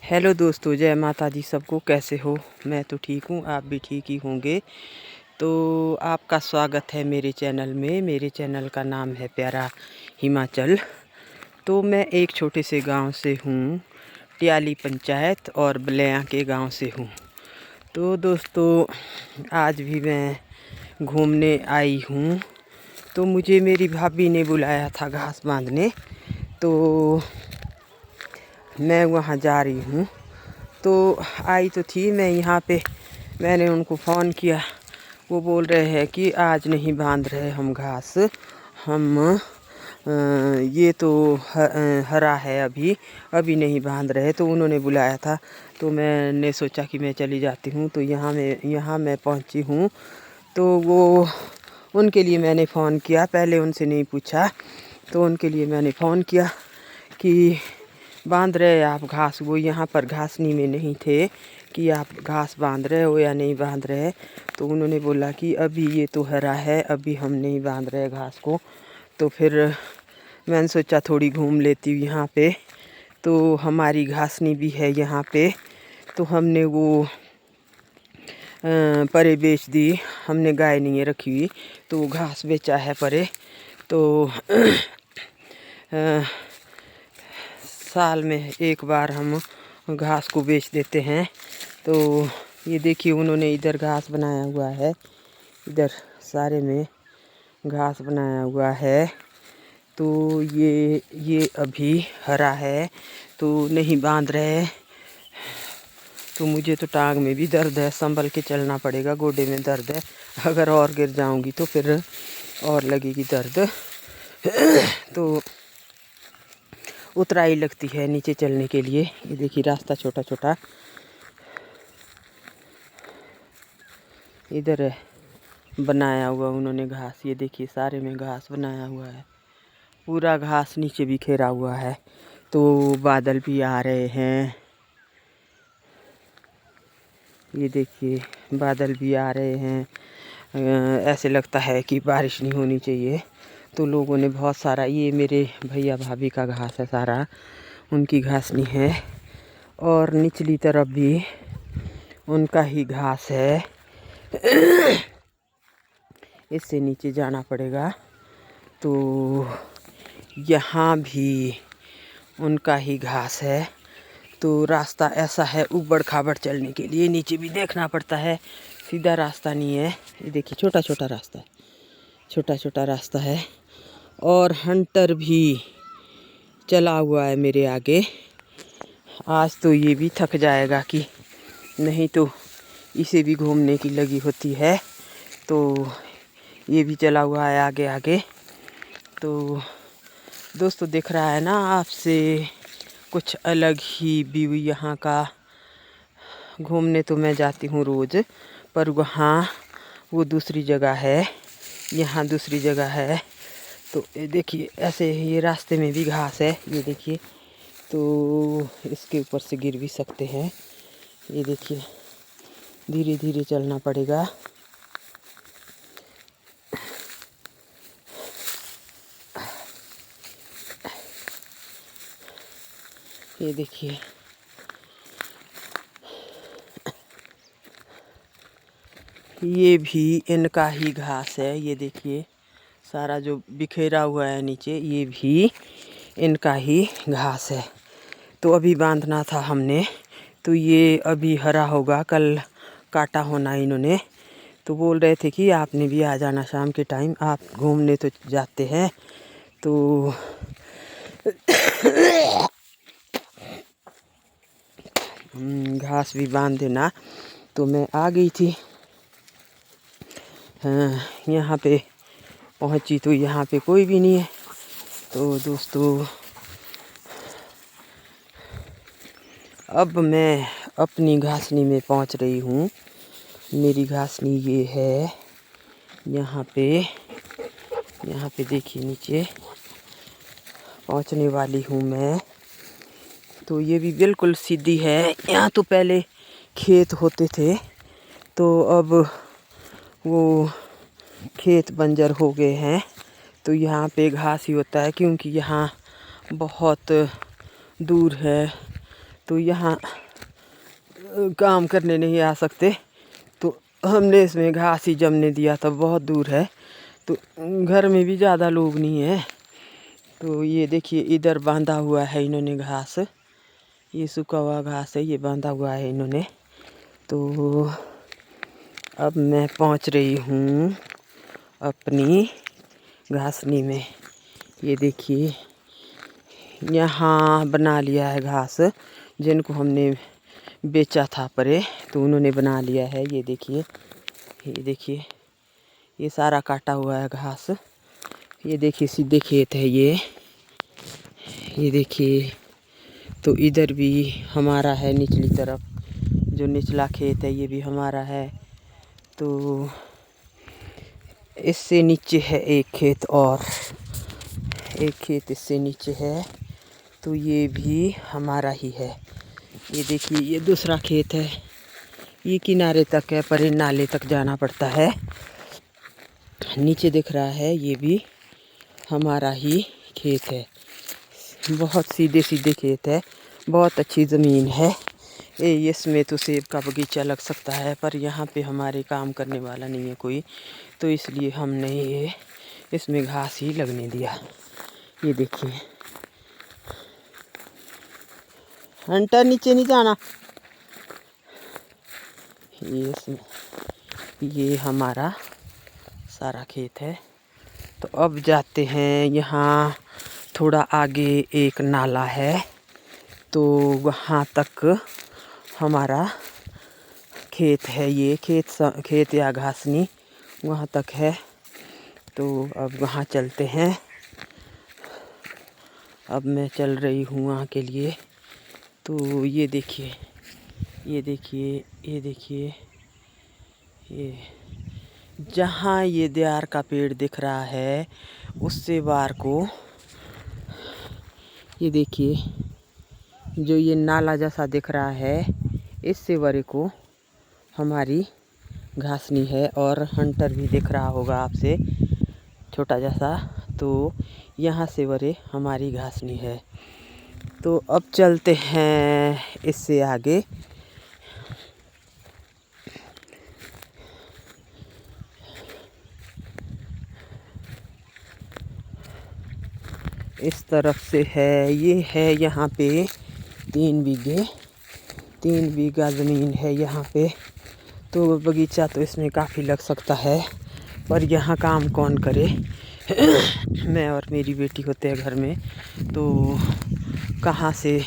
Hello दोस्तों, जय माता दी सबको। कैसे हो? मैं तो ठीक हूँ, आप भी ठीक ही होंगे। तो आपका स्वागत है मेरे चैनल में। मेरे चैनल का नाम है प्यारा हिमाचल। तो मैं एक छोटे से गांव से हूँ, टियाली पंचायत और बलिया के गांव से हूँ। तो दोस्तों, आज भी मैं घूमने आई हूँ। तो मुझे मेरी भाभी ने बुलाया था घास बांधने, तो मैं वहाँ जा रही हूँ। तो आई तो थी मैं यहाँ पे, मैंने उनको फ़ोन किया। वो बोल रहे हैं कि आज नहीं बांध रहे हम घास, हम ये तो हरा है, अभी नहीं बांध रहे। तो उन्होंने बुलाया था, तो मैंने सोचा कि मैं चली जाती हूँ। तो यहाँ मैं पहुँची हूँ। तो वो उनके लिए मैंने फ़ोन किया, पहले उनसे नहीं पूछा। तो उनके लिए मैंने फ़ोन किया कि बांध रहे आप घास। वो यहाँ पर घासनी में नहीं थे कि आप घास बांध रहे हो या नहीं बांध रहे। तो उन्होंने बोला कि अभी ये तो हरा है, अभी हम नहीं बांध रहे घास को। तो फिर मैंने सोचा थोड़ी घूम लेती हूँ यहाँ पे। तो हमारी घासनी भी है यहाँ पे। तो हमने वो परे बेच दी। हमने गाय नहीं रखी हुई, तो घास बेचा है परे। तो साल में एक बार हम घास को बेच देते हैं। तो ये देखिए, उन्होंने इधर घास बनाया हुआ है, इधर सारे में घास बनाया हुआ है। तो ये अभी हरा है, तो नहीं बांध रहे। तो मुझे तो टांग में भी दर्द है, संभल के चलना पड़ेगा, गोडे में दर्द है। अगर और गिर जाऊंगी तो फिर और लगेगी दर्द। तो उतराई लगती है नीचे चलने के लिए। ये देखिए रास्ता छोटा छोटा इधर है बनाया हुआ उन्होंने घास। ये देखिए सारे में घास बनाया हुआ है, पूरा घास नीचे बिखेरा हुआ है। तो बादल भी आ रहे हैं, ये देखिए बादल भी आ रहे हैं। ऐसे लगता है कि बारिश नहीं होनी चाहिए। तो लोगों ने बहुत सारा, ये मेरे भैया भाभी का घास है सारा, उनकी घास नहीं है। और निचली तरफ भी उनका ही घास है। इससे नीचे जाना पड़ेगा। तो यहाँ भी उनका ही घास है। तो रास्ता ऐसा है ऊबड़ खाबड़ चलने के लिए, नीचे भी देखना पड़ता है, सीधा रास्ता नहीं है। ये देखिए छोटा छोटा रास्ता है, छोटा छोटा रास्ता है। और हंटर भी चला हुआ है मेरे आगे। आज तो ये भी थक जाएगा कि नहीं, तो इसे भी घूमने की लगी होती है। तो ये भी चला हुआ है आगे आगे। तो दोस्तों, दिख रहा है ना आपसे, कुछ अलग ही व्यू यहाँ का। घूमने तो मैं जाती हूँ रोज़, पर वहाँ वो दूसरी जगह है, यहाँ दूसरी जगह है। तो ये देखिए ऐसे ये रास्ते में भी घास है, ये देखिए। तो इसके ऊपर से गिर भी सकते हैं। ये देखिए धीरे धीरे चलना पड़ेगा। ये देखिए ये भी इनका ही घास है। ये देखिए सारा जो बिखेरा हुआ है नीचे, ये भी इनका ही घास है। तो अभी बांधना था हमने, तो ये अभी हरा होगा, कल काटा होना इन्होंने। तो बोल रहे थे कि आपने भी आ जाना शाम के टाइम, आप घूमने तो जाते हैं। तो घास भी बांध देना। तो मैं आ गई थी। हाँ, यहाँ पे पहुँची तो यहाँ पे कोई भी नहीं है। तो दोस्तों, अब मैं अपनी घासनी में पहुँच रही हूँ। मेरी घासनी ये है, यहाँ पे देखिए नीचे पहुँचने वाली हूँ मैं। तो ये भी बिल्कुल सीधी है। यहाँ तो पहले खेत होते थे, तो अब वो खेत बंजर हो गए हैं। तो यहाँ पे घास ही होता है, क्योंकि यहाँ बहुत दूर है तो यहाँ काम करने नहीं आ सकते, तो हमने इसमें घास ही जमने दिया था। बहुत दूर है तो घर में भी ज़्यादा लोग नहीं है। तो ये देखिए इधर बांधा हुआ है इन्होंने घास, ये सूखा हुआ घास है, ये बांधा हुआ है इन्होंने। तो अब मैं पहुंच रही हूँ अपनी घासनी में। ये देखिए यहाँ बना लिया है घास, जिनको हमने बेचा था परे, तो उन्होंने बना लिया है। ये देखिए ये सारा काटा हुआ है घास। ये देखिए सीधे खेत है ये देखिए। तो इधर भी हमारा है, निचली तरफ जो निचला खेत है ये भी हमारा है। तो इससे नीचे है एक खेत, और एक खेत इससे नीचे है, तो ये भी हमारा ही है। ये देखिए ये दूसरा खेत है, ये किनारे तक है, पर नाले तक जाना पड़ता है। नीचे दिख रहा है ये भी हमारा ही खेत है। बहुत सीधे सीधे खेत है, बहुत अच्छी ज़मीन है। इसमें तो सेब का बगीचा लग सकता है, पर यहाँ पे हमारे काम करने वाला नहीं है कोई, तो इसलिए हमने ये इसमें घास ही लगने दिया। ये देखिए हंटर नीचे नहीं जाना। ये हमारा सारा खेत है। तो अब जाते हैं, यहाँ थोड़ा आगे एक नाला है, तो वहाँ तक हमारा खेत है। ये खेत या घासनी वहाँ तक है। तो अब वहाँ चलते हैं। अब मैं चल रही हूँ वहाँ के लिए। तो ये देखिए ये जहाँ ये देयार का पेड़ दिख रहा है, उससे बार को ये देखिए जो ये नाला जैसा दिख रहा है, इससे बड़े को हमारी घासनी है। और हंटर भी दिख रहा होगा आपसे छोटा जैसा, तो यहाँ से बड़े हमारी घासनी है। तो अब चलते हैं इससे आगे। इस तरफ से है, ये है यहाँ पे 3 बीघा ज़मीन है यहाँ पे। तो बगीचा तो इसमें काफ़ी लग सकता है, पर यहाँ काम कौन करे। मैं और मेरी बेटी होते हैं घर में, तो कहाँ से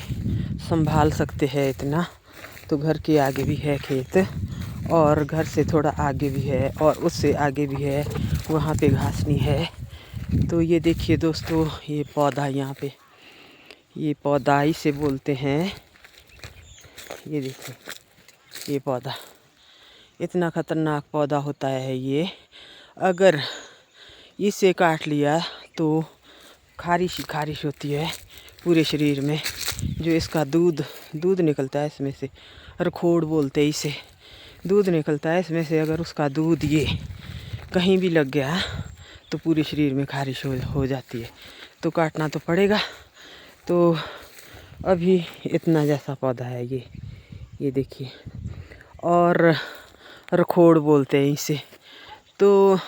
संभाल सकते हैं इतना। तो घर के आगे भी है खेत, और घर से थोड़ा आगे भी है, और उससे आगे भी है, वहाँ पे घासनी है। तो ये देखिए दोस्तों, ये पौधा यहाँ पे, ये पौधा इसे बोलते हैं। ये देखिए ये पौधा इतना ख़तरनाक पौधा होता है ये। अगर इसे काट लिया तो खारिश होती है पूरे शरीर में। जो इसका दूध निकलता है इसमें से, रखोड़ बोलते हैं इसे, दूध निकलता है इसमें से। अगर उसका दूध ये कहीं भी लग गया तो पूरे शरीर में खारिश हो जाती है, तो काटना तो पड़ेगा। तो अभी इतना जैसा पौधा है ये देखिए, और रखोड़ बोलते हैं इसे। तो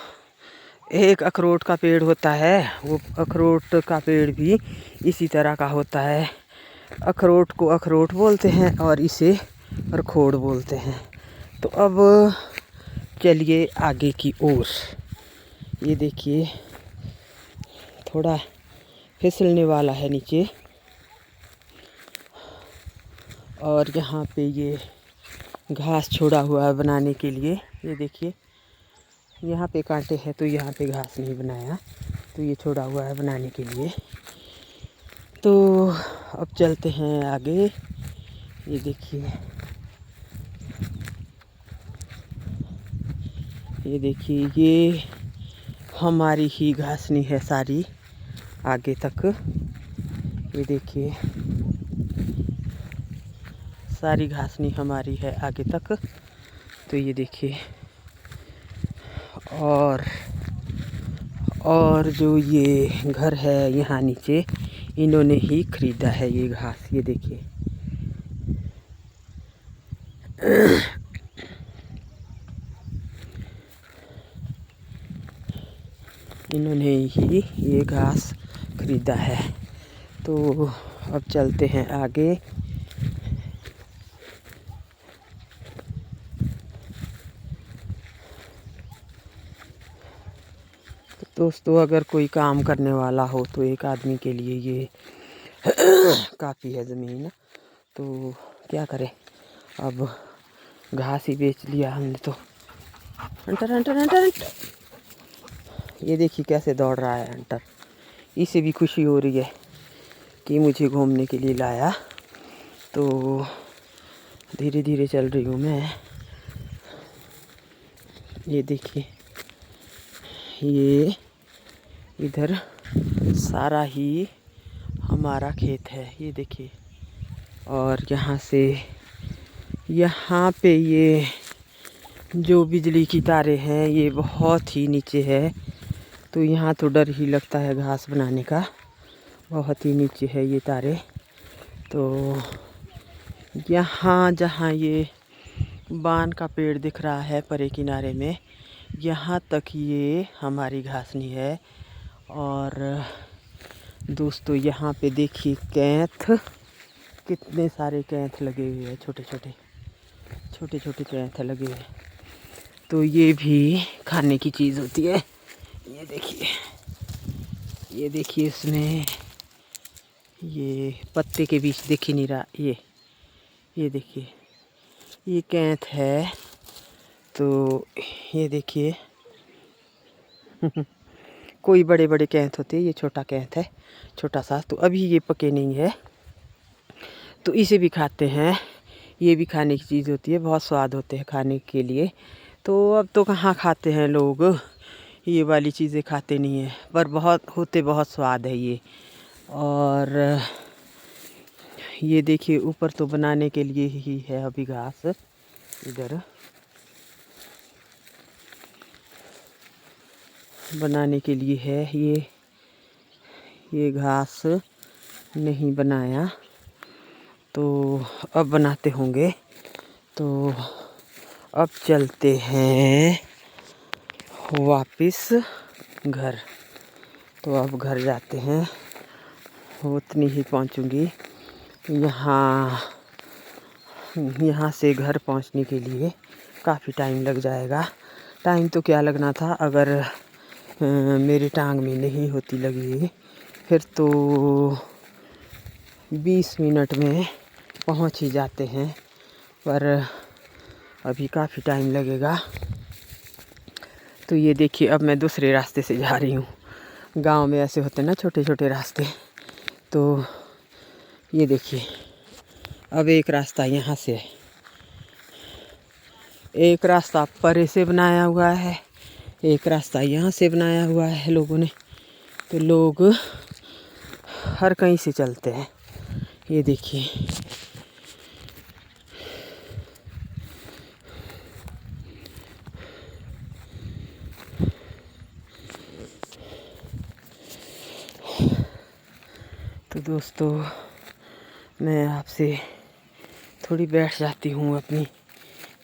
एक अखरोट का पेड़ होता है, वो अखरोट का पेड़ भी इसी तरह का होता है। अखरोट को अखरोट बोलते हैं और इसे रखोड़ बोलते हैं। तो अब चलिए आगे की ओर। ये देखिए थोड़ा फिसलने वाला है नीचे, और यहाँ पे ये घास छोड़ा हुआ है बनाने के लिए। ये देखिए यहाँ पे कांटे हैं, तो यहाँ पे घास नहीं बनाया, तो ये छोड़ा हुआ है बनाने के लिए। तो अब चलते हैं आगे। ये देखिए ये हमारी ही घासनी है सारी आगे तक। ये देखिए सारी घासनी हमारी है आगे तक। तो ये देखिए, और जो ये घर है यहाँ नीचे, इन्होंने ही खरीदा है ये घास। ये देखिए इन्होंने ही ये घास खरीदा है। तो अब चलते हैं आगे। तो दोस्तों, अगर कोई काम करने वाला हो तो एक आदमी के लिए ये काफ़ी है ज़मीन। तो क्या करें, अब घास ही बेच लिया हमने तो। हंटर हंटर हंटर हंटर, ये देखिए कैसे दौड़ रहा है हंटर। इसे भी खुशी हो रही है कि मुझे घूमने के लिए लाया। तो धीरे धीरे चल रही हूँ मैं। ये देखिए, ये इधर सारा ही हमारा खेत है, ये देखिए। और यहाँ पे ये जो बिजली की तारें हैं ये बहुत ही नीचे है। तो यहाँ तो डर ही लगता है घास बनाने का, बहुत ही नीचे है ये तारे। तो यहाँ जहाँ ये बान का पेड़ दिख रहा है परे किनारे में, यहाँ तक ये हमारी घासनी है। और दोस्तों, यहाँ पे देखिए कैंथ, कितने सारे कैंथ लगे हुए हैं, छोटे छोटे कैंथ लगे हुए हैं। तो ये भी खाने की चीज़ होती है। ये देखिए इसमें ये पत्ते के बीच दिख ही नहीं रहा। ये देखिए, ये कैंथ है। तो ये देखिए कोई बड़े बड़े कैंथ होते हैं, ये छोटा कैंथ है, छोटा सा। तो अभी ये पके नहीं है, तो इसे भी खाते हैं। ये भी खाने की चीज़ होती है, बहुत स्वाद होते हैं खाने के लिए। तो अब तो कहाँ खाते हैं लोग, ये वाली चीज़ें खाते नहीं हैं, पर बहुत स्वाद है ये। और ये देखिए ऊपर तो बनाने के लिए ही है अभी घास। इधर बनाने के लिए है ये घास नहीं बनाया, तो अब बनाते होंगे। तो अब चलते हैं वापस घर। तो अब घर जाते हैं, उतनी ही पहुंचूंगी। यहाँ से घर पहुंचने के लिए काफ़ी टाइम लग जाएगा। टाइम तो क्या लगना था, अगर मेरी टांग में नहीं होती लगी फिर तो 20 मिनट में पहुंच ही जाते हैं, पर अभी काफ़ी टाइम लगेगा। तो ये देखिए, अब मैं दूसरे रास्ते से जा रही हूँ। गांव में ऐसे होते हैं ना छोटे छोटे रास्ते। तो ये देखिए, अब एक रास्ता यहाँ से है, एक रास्ता परे से बनाया हुआ है, एक रास्ता यहाँ से बनाया हुआ है लोगों ने। तो लोग हर कहीं से चलते हैं। ये देखिए, तो दोस्तों, मैं आपसे थोड़ी बैठ जाती हूँ अपनी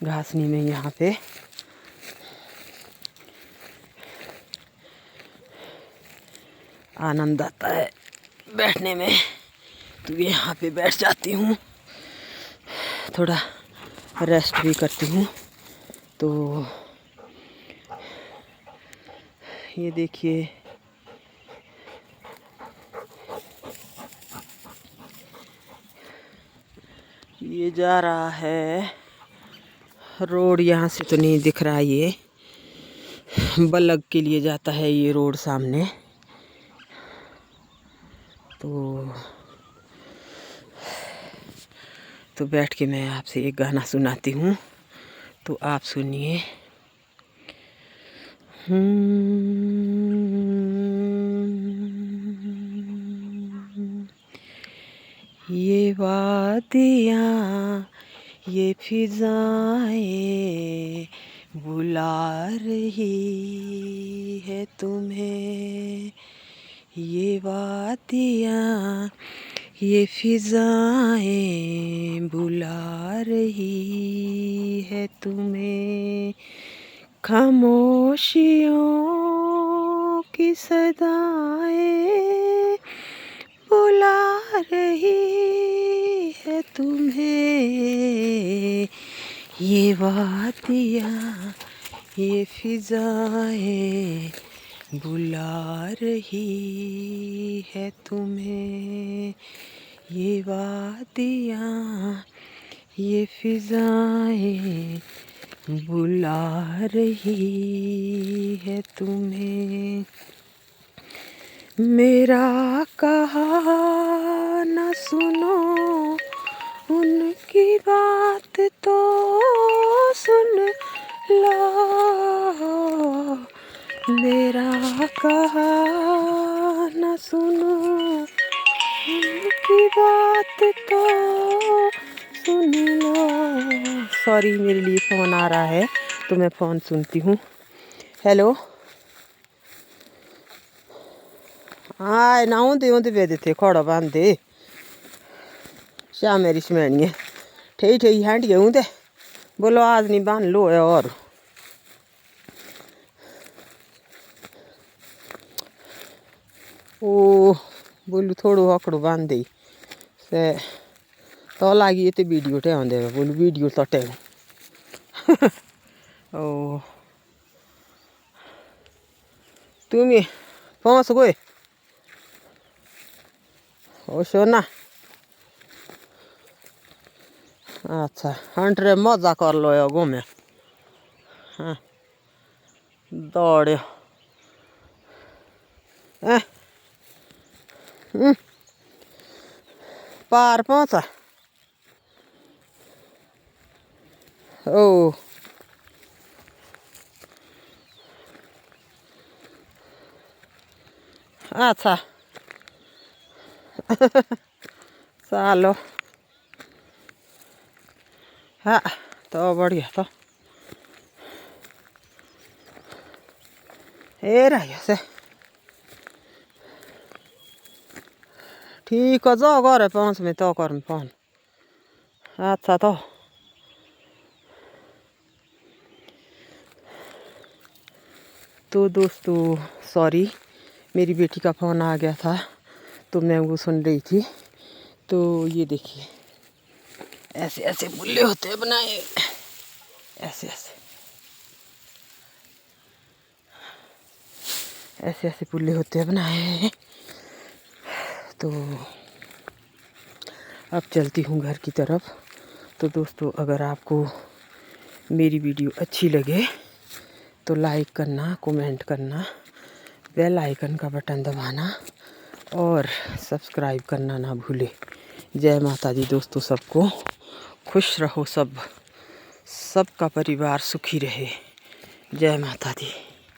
घासनी में। यहाँ पे आनंद आता है बैठने में, तो यहाँ पे बैठ जाती हूँ, थोड़ा रेस्ट भी करती हूँ। तो ये देखिए, ये जा रहा है रोड, यहाँ से तो नहीं दिख रहा, ये बलग के लिए जाता है ये रोड सामने। तो बैठ के मैं आपसे एक गाना सुनाती हूँ, तो आप सुनिए। ये वादियाँ, ये फिजाएं बुला रही है तुम्हें। ये वादियाँ, ये फिजाएं बुला रही है तुम्हें। खामोशियों की सदाएं बुला रही है तुम्हें। ये वादियाँ ये फिजाएं बुला रही है तुम्हें। ये वादियाँ ये फिजाएं बुला रही है तुम्हें। मेरा कहा न सुनो उनकी बात तो सुन लो। मेरा कहा न सुनो उनकी बात तो सुन लो। सॉरी, मेरे लिए फ़ोन आ रहा है तो मैं फ़ोन सुनती हूँ। हेलो, हाँ ना होंदे पे थे खोड़ा बांधे शाम मेरी शमैनिए ठही ठही हैंडिए होंदे बोलो आज नहीं बांध लो है। और ओ बोलू थोड़ो आकड़ो बांध दे से तो लगी तो वीडियो टे आंदे बोलू वीडियो तो टे ओ तुम्हें पहुँच गए ओ सोना। अच्छा हंट्रे मजा कर लो यो घूमे। हाँ दौड़ो पार पहुँचा। ओ अच्छा चलो हाँ तो बढ़िया तो ए रही से ठीक है जाओ घर पहुँच में तो कर फोन। अच्छा तो दोस्तों सॉरी मेरी बेटी का फ़ोन आ गया था तो मैं वो सुन रही थी। तो ये देखिए ऐसे ऐसे बुल्ले होते हैं बनाए ऐसे ऐसे ऐसे ऐसे पुल्ले होते हैं बनाए। तो अब चलती हूँ घर की तरफ। तो दोस्तों अगर आपको मेरी वीडियो अच्छी लगे तो लाइक करना, कमेंट करना, बेल आइकन का बटन दबाना और सब्सक्राइब करना ना भूले। जय माता दी दोस्तों, सबको खुश रहो, सबका परिवार सुखी रहे। जय माता दी।